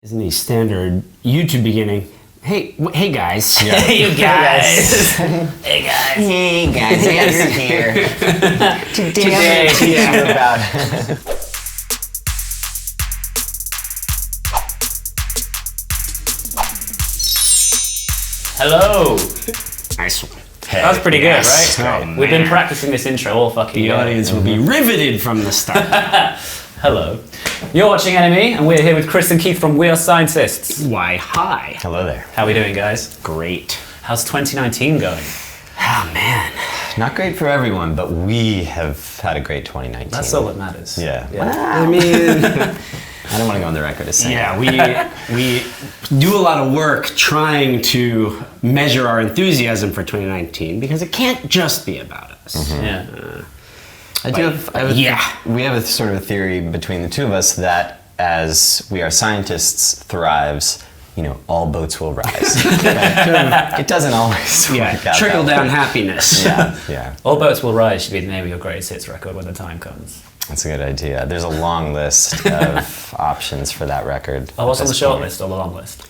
Isn't the standard YouTube beginning? Hey guys. Yeah. Hey you guys. Hey guys. Hey guys, you're here. Today I'm teaching you about Hello. Nice one. Hey. That was pretty Yes. good, right? Oh, We've been man. practicing this intro all fucking The day. audience will be riveted from the start. Hello. You're watching Enemy, and we're here with Chris and Keith from We Are Scientists. Why, hi. Hello there. How are we doing, guys? Great. How's 2019 going? Oh man, not great for everyone, but we have had a great 2019. That's all that matters. Yeah. Yeah. I mean, I don't want to go on the record as saying. Yeah, we do a lot of work trying to measure our enthusiasm for 2019 because it can't just be about us. Yeah. I have we have a sort of a theory between the two of us that as We Are Scientists thrives, you know, all boats will rise. It doesn't always work out. Trickle that down way. happiness. Yeah. All Boats Will Rise should be the name of your greatest hits record when the time comes. That's a good idea. There's a long list of options for that record. Oh, what's at on the this short point. list or the long list?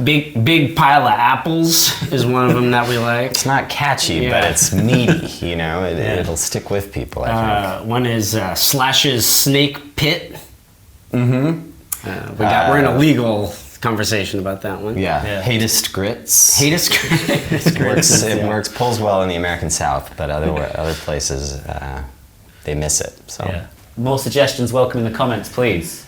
Big pile of apples is one of them that we like. It's not catchy, but it's meaty, you know? It'll stick with people, I think. One is Slash's Snake Pit. We're in a legal conversation about that one. Yeah. Hatest Grits. Hatest It works, pulls well in the American South, but other places, they miss it. So Yeah. More suggestions welcome in the comments, please.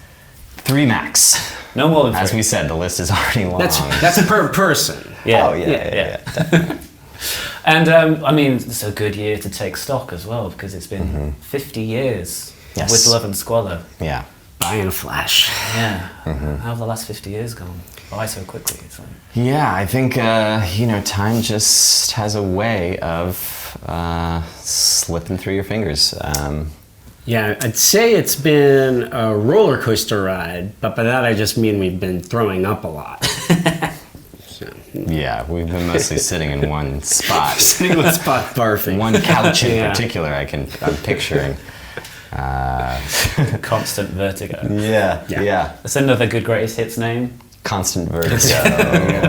3 max. No more than 3. As we said, the list is already long. That's per person. Yeah. Oh, yeah. Definitely. And I mean, it's a good year to take stock as well because it's been 50 years Yes. with Love and Squalor. Yeah. Buying a flash. Yeah. How have the last 50 years gone by so quickly? It's like, Yeah, I think, you know, time just has a way of slipping through your fingers. Yeah, I'd say it's been a roller coaster ride, but by that I just mean we've been throwing up a lot. So, Yeah, we've been mostly sitting in one spot. sitting on the spot barfing. One couch in Yeah. particular I'm picturing. constant vertigo. Yeah. That's another good greatest hits name. Constant vertigo.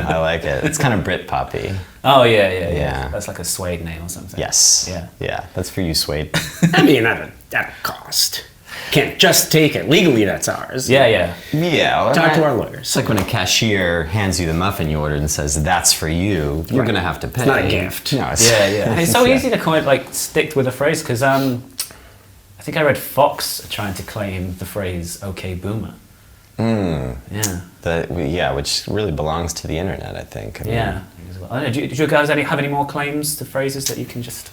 I like it. It's kind of Brit poppy. Oh, yeah. Yeah. That's like a Suede name or something. Yes. Yeah. That's for you, Suede. I mean, at a cost. Can't just take it. Legally, that's ours. Yeah. Yeah. Well, Talk to our lawyers. It's like when a cashier hands you the muffin you ordered and says, "That's for you." You're Right. gonna have to pay. It's not a gift. No, it's, Yeah. And it's so Yeah. easy to kind of like stick with a phrase because I think I read Fox trying to claim the phrase "Okay, Boomer." Yeah. Which really belongs to the internet, I think. I mean, Yeah. I don't know, do you guys have any more claims to phrases that you can just?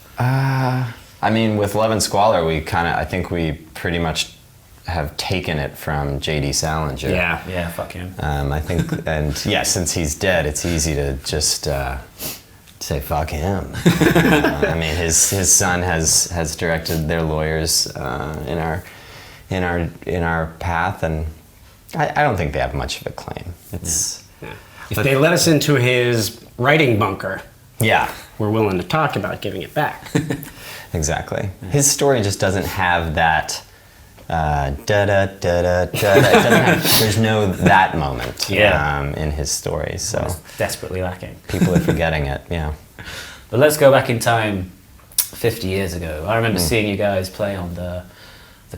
I mean, with Love and Squalor, I think we pretty much have taken it from J.D. Salinger. Yeah. Fuck him. I think, and yeah, since he's dead, it's easy to just say fuck him. I mean, his son has directed their lawyers in our path, and I don't think they have much of a claim. It's If they let us into his writing bunker, yeah, we're willing to talk about giving it back. exactly. His story just doesn't have that. There's no that moment in his story, so It's desperately lacking. people are forgetting it. Yeah. But let's go back in time 50 years ago. I remember seeing you guys play on the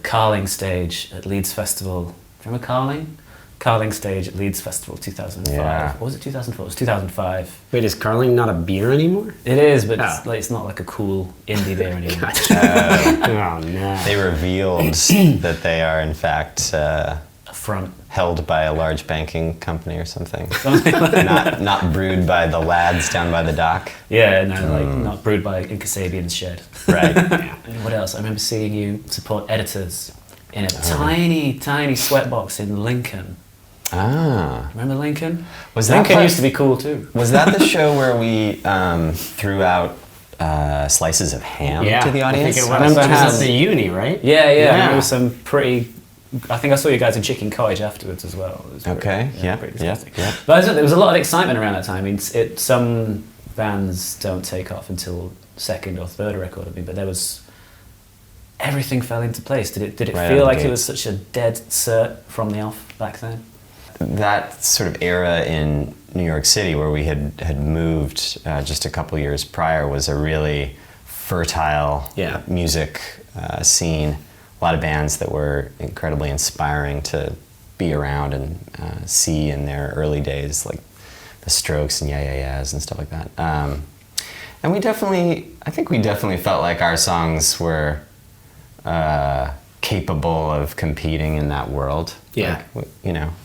Carling stage at Leeds Festival. Do you remember Carling? Carling stage at Leeds Festival 2005. Yeah. Or was it 2004? It was 2005. Wait, is Carling not a beer anymore? It is, but Oh. it's not like a cool indie beer anymore. Oh, no. They revealed that they are in fact A front. held by a large banking company or something. not brewed by the lads down by the dock. Yeah, no, like not brewed by in Kasabian's shed. Right. And what else? I remember seeing you support editors in a tiny sweatbox in Lincoln. Ah. Remember Lincoln? Was that Lincoln part- used to be cool too. Was that the show where we threw out slices of ham to the I audience? think it was. remember It was how- at the uni, right? Yeah. Yeah. There was some pretty. I think I saw you guys in Chicken Cottage afterwards as well. It was pretty, Okay, yeah, pretty yeah, disgusting. yeah. But there was a lot of excitement around that time. I mean, some bands don't take off until second or third record of me, but there was everything fell into place. Did it Right out feel of like the it gate. was such a dead cert from the off back then? that sort of era in New York City where we had moved just a couple years prior was a really fertile music scene. A lot of bands that were incredibly inspiring to be around and see in their early days, like the Strokes and Yeah Yeah Yeahs and stuff like that. And I think we definitely felt like our songs were capable of competing in that world. Yeah. Like,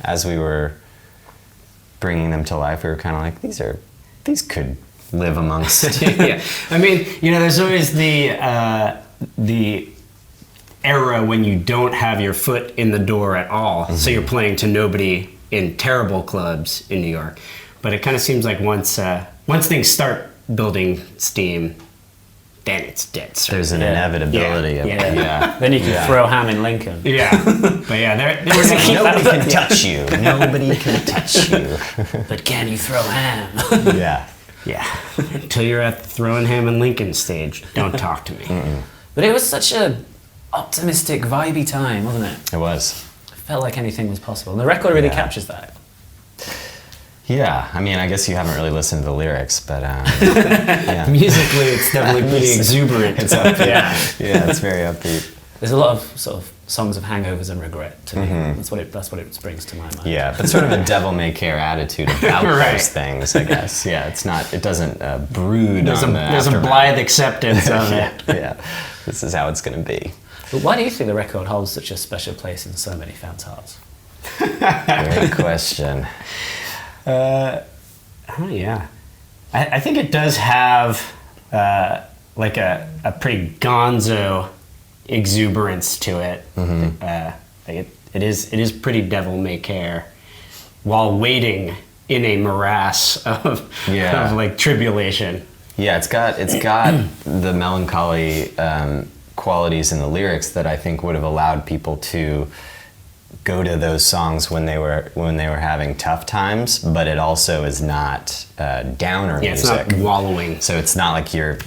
as we were bringing them to life, we were kind of like, these could live amongst. Yeah. I mean, there's always the era when you don't have your foot in the door at all. Mm-hmm. So you're playing to nobody in terrible clubs in New York. But it kind of seems like once things start building steam, then it's dead. There's an inevitability of it. Yeah. Then you can throw ham in Lincoln. Yeah. But yeah, nobody can touch you. Nobody can touch you. But can you throw ham? Yeah. Yeah. Until you're at the throwing ham in Lincoln stage, don't talk to me. Mm-mm. But it was such a optimistic, vibey time, wasn't it? It was. It felt like anything was possible. And the record really captures that. Yeah, I mean, I guess you haven't really listened to the lyrics, but musically, it's definitely pretty exuberant. It's upbeat. Yeah, it's very upbeat. There's a lot of sort of songs of hangovers and regret to me. That's what it brings to my mind. Yeah, but sort of a devil-may-care attitude about those things, I guess. Yeah, it doesn't brood there's on There's a blithe acceptance of it. Yeah, this is how it's going to be. But why do you think the record holds such a special place in so many fans' hearts? Great question. I think it does have like a pretty gonzo exuberance to it. Mm-hmm. It is pretty devil may care while waiting in a morass of like tribulation. Yeah, it's got the melancholy qualities in the lyrics that I think would have allowed people to go to those songs when they were having tough times, but it also is not downer music. It's not wallowing. So it's not like you're,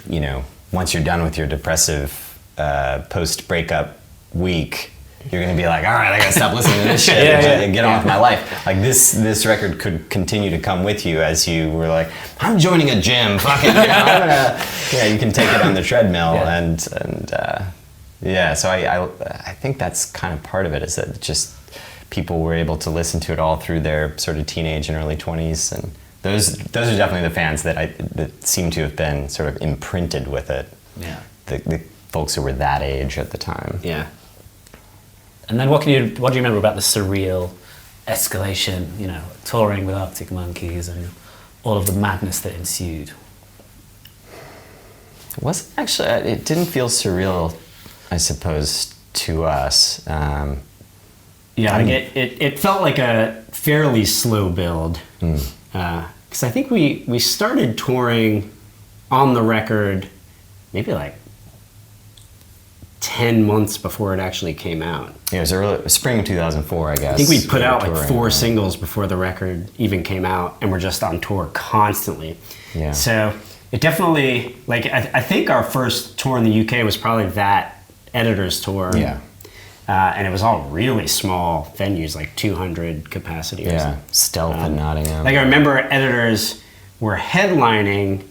once you're done with your depressive post-breakup week, you're gonna be like, all right, I gotta stop listening to this shit and get on with my life. Like this record could continue to come with you as you were like, I'm joining a gym, fuck it, you can take it on the treadmill and so I think that's kind of part of it, is that just people were able to listen to it all through their sort of teenage and early 20s, and those are definitely the fans that seem to have been sort of imprinted with it. Yeah. The folks who were that age at the time. Yeah. And then what do you remember about the surreal escalation, touring with Arctic Monkeys and all of the madness that ensued? It wasn't actually, it didn't feel surreal, I suppose, to us. It felt like a fairly slow build. Because I think we started touring on the record maybe like 10 months before it actually came out. Yeah, it was spring of 2004, I guess. I think we put out like 4 singles before the record even came out, and we're just on tour constantly. Yeah. So it definitely, like, I think our first tour in the UK was probably that Editors tour. Yeah. And it was all really small venues, like 200 capacity or something. Stealth and Nottingham. Like, I remember Editors were headlining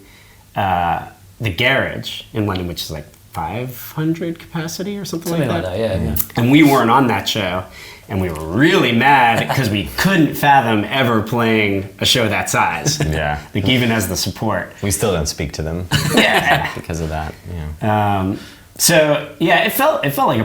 the Garage in London, which is like 500 capacity or something like that. Yeah. And we weren't on that show, and we were really mad because we couldn't fathom ever playing a show that size. Yeah. Like, even as the support. We still don't speak to them. Yeah. Because of that. Yeah. So yeah, it felt like a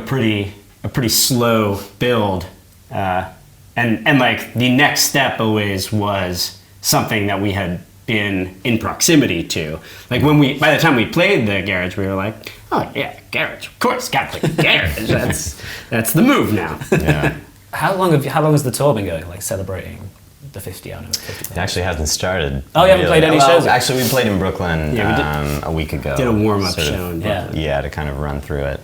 pretty slow build, and like the next step always was something that we had been in proximity to. Like, by the time we played the Garage, we were like, oh yeah, Garage, of course, gotta play the Garage. That's the move now. Yeah. How long has the tour been going? Like, celebrating the 50 out of it? It actually hasn't started. Oh, you haven't played any shows? Actually, we played in Brooklyn a week ago. Did a warm-up show in Brooklyn. Yeah, to kind of run through it.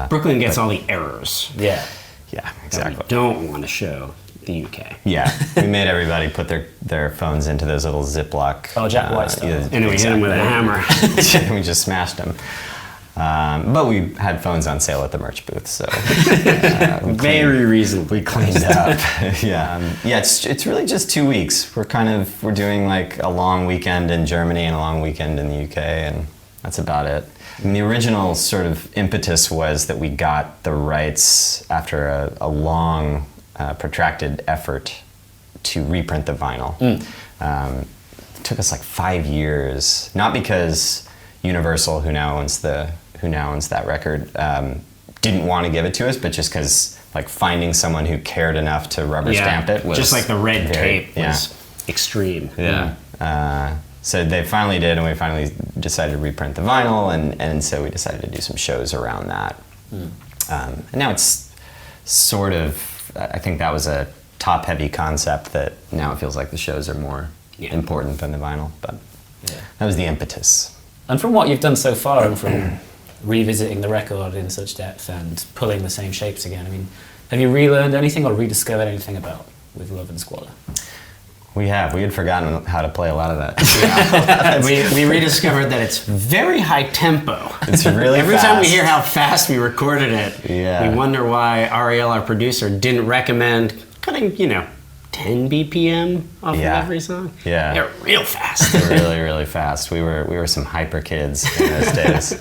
Brooklyn gets all the errors. Yeah. Yeah, exactly. We don't want to show the UK. Yeah, we made everybody put their phones into those little Ziploc. Oh, Jack White stuff. And we hit them with a hammer. We just smashed them. But we had phones on sale at the merch booth, so Very reasonably cleaned up. Yeah, it's really just 2 weeks. We're doing like a long weekend in Germany and a long weekend in the UK, and that's about it. And the original sort of impetus was that we got the rights after a long, protracted effort to reprint the vinyl. It took us like 5 years, not because Universal, who now owns that record, didn't want to give it to us, but just because like finding someone who cared enough to rubber stamp it was just like the red tape yeah. was extreme. Yeah. So they finally did, and we finally decided to reprint the vinyl, and so we decided to do some shows around that. And now it's sort of, I think that was a top-heavy concept that now it feels like the shows are more important than the vinyl, but that was the impetus. And from what you've done so far, and from revisiting the record in such depth and pulling the same shapes again, I mean, have you relearned anything or rediscovered anything about with Love and Squalor? We had forgotten how to play a lot of that. we rediscovered that it's very high tempo. It's really Every fast. time we hear how fast we recorded it, Yeah. we wonder why Ariel, our producer, didn't recommend cutting, 10 BPM off of every song. Yeah. They're real fast. Really, really fast. We were some hyper kids in those days.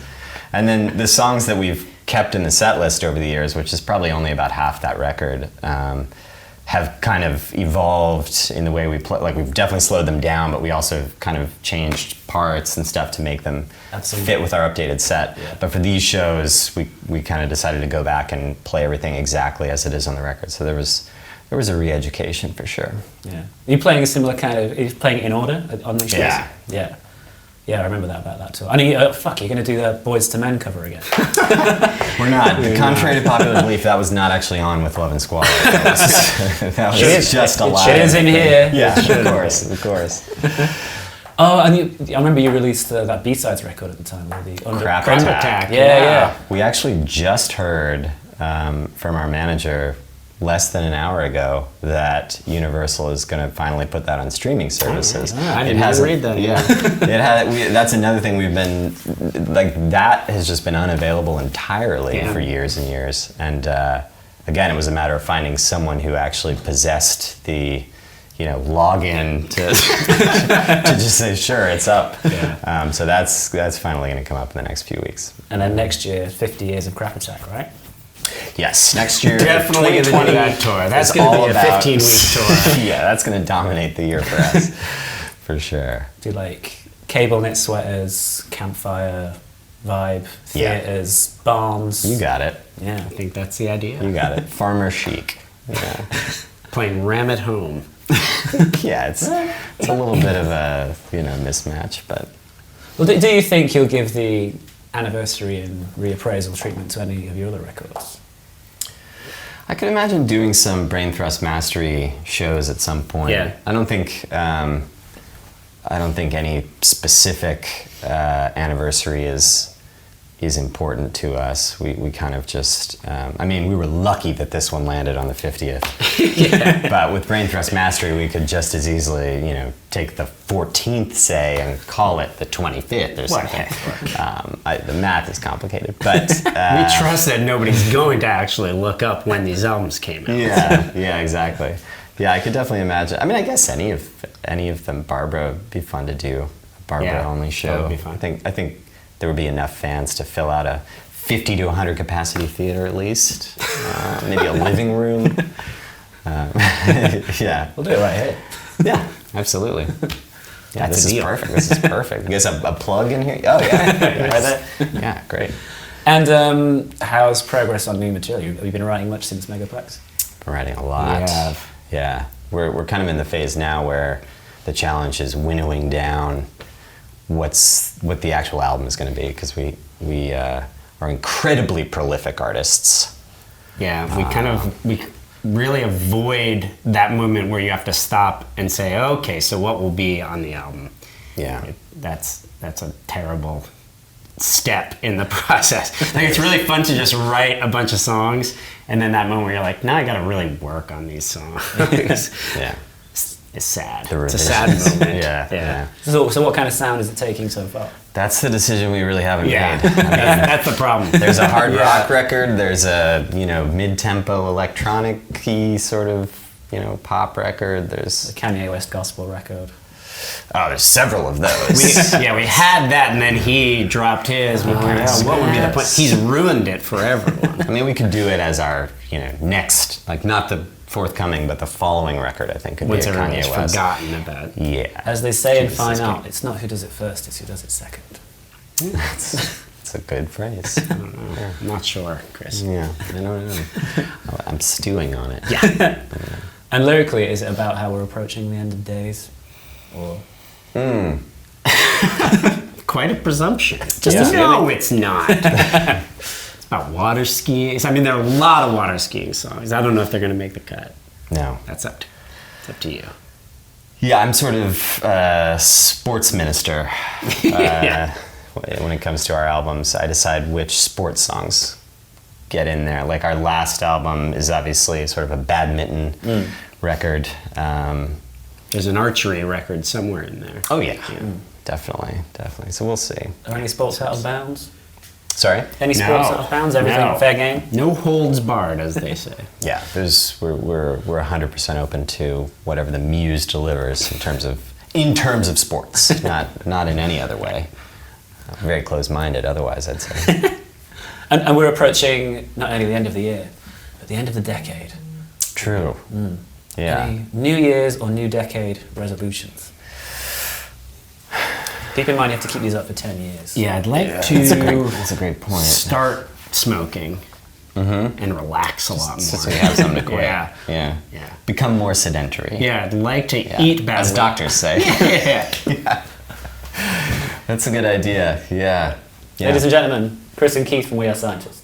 And then the songs that we've kept in the set list over the years, which is probably only about half that record, have kind of evolved in the way we play. Like, we've definitely slowed them down, but we also kind of changed parts and stuff to make them fit with our updated set. Yeah. But for these shows, we kind of decided to go back and play everything exactly as it is on the record. So there was a re-education for sure. Yeah. Are you playing a similar kind of, are you playing in order on these shows? Yeah. Yeah. Yeah, I remember that about that too. And you're going to do the Boys to Men cover again. We're not. Contrary to popular belief, that was not actually on with Love and Squalor. That was just a lie. It is in here. Yeah, of course. Oh, and I remember you released that B-sides record at the time. The Crap Attack. Yeah. We actually just heard from our manager less than an hour ago that Universal is going to finally put that on streaming services. I didn't read that. Yeah, that's another thing we've been like. That has just been unavailable entirely for years and years. And again, it was a matter of finding someone who actually possessed the login to just say sure, it's up. Yeah. So that's finally going to come up in the next few weeks. And then next year, 50 years of Crap Attack, right? Yes, next year. Definitely going to do that tour. That's going to be a 15-week tour. Yeah, that's going to dominate the year for us, for sure. Do like cable knit sweaters, campfire vibe, theaters, barns. You got it. Yeah, I think that's the idea. You got it. Farmer chic. Yeah. Playing Ram at Home. Yeah, it's a little bit of a mismatch, but. Well, do you think you'll give the anniversary and reappraisal treatment to any of your other records? I could imagine doing some Brain Thrust Mastery shows at some point. Yeah. I don't think any specific anniversary is important to us. We kind of just, we were lucky that this one landed on the 50th. But with Brain Thrust Mastery, we could just as easily, take the 14th, say, and call it the 25th or something. The math is complicated, but... we trust that nobody's going to actually look up when these albums came out. Yeah, exactly. Yeah, I could definitely imagine. I guess any of them. Barbara would be fun to do. A Barbara-only show. That would be fun. I think there would be enough fans to fill out a 50 to 100 capacity theater at least. Maybe a living room. Yeah. We'll do it right here. Yeah, absolutely. Yeah, That's this a is deal. perfect. This is perfect. You guys have a plug in here? Oh, yeah. Yes. Right there? Yeah, great. And how's progress on new material? Have you been writing much since Megaplex? We're writing a lot. We have. Yeah. We're kind of in the phase now where the challenge is winnowing down what the actual album is going to be, because we are incredibly prolific artists. Yeah, we really avoid that moment where you have to stop and say, okay, so what will be on the album? Yeah. That's a terrible step in the process. Like, it's really fun to just write a bunch of songs, and then that moment where you're like, now I got to really work on these songs. Yeah. is sad. The It's a sad revisions. moment. Yeah. So what kind of sound is it taking so far? That's the decision we really haven't Yeah. made. I mean, That's the problem. there's a hard rock record. There's a mid-tempo electronic-y sort of pop record. There's The Kanye West gospel record. there's several of those. We had that, and then he dropped his. We kind of, what would be the point? He's ruined it for everyone. I mean, we could do it as our next, like not the forthcoming, but the following record. I think could Once be a everyone's Kanye West. forgotten about. Yeah, As they say in Jesus Fine is Art, it's not who does it first, it's who does it second. That's a good phrase. I'm not sure, Chris. Yeah, I don't know. I'm stewing on it. Yeah. And lyrically, is it about how we're approaching the end of days? Or Quite a presumption. Just a no, it's not. It's about water skiing. I mean, there are a lot of water skiing songs. I don't know if they're going to make the cut. No. It's up to you. Yeah, I'm sort of sports minister. Yeah. When it comes to our albums, I decide which sports songs get in there. Like our last album is obviously sort of a badminton record. There's an archery record somewhere in there. Oh yeah, definitely. So we'll see. are any sports out of bounds? Sorry? Any sports out of bounds? Everything No. fair game? No holds barred, as they say. Yeah, we're 100% open to whatever the muse delivers in terms of sports, not in any other way. Very closed-minded otherwise, I'd say. And we're approaching not only the end of the year, but the end of the decade. True. Yeah. Any New Year's or New Decade resolutions? Keep in mind you have to keep these up for 10 years. Yeah, I'd like to That's a great point. start smoking and relax a lot more. So you have something to quit. Yeah. Yeah. Yeah. Become more sedentary. Yeah, I'd like to eat better. As doctors say. Yeah. That's a good idea. Yeah. Ladies and gentlemen, Chris and Keith from We Are Scientists.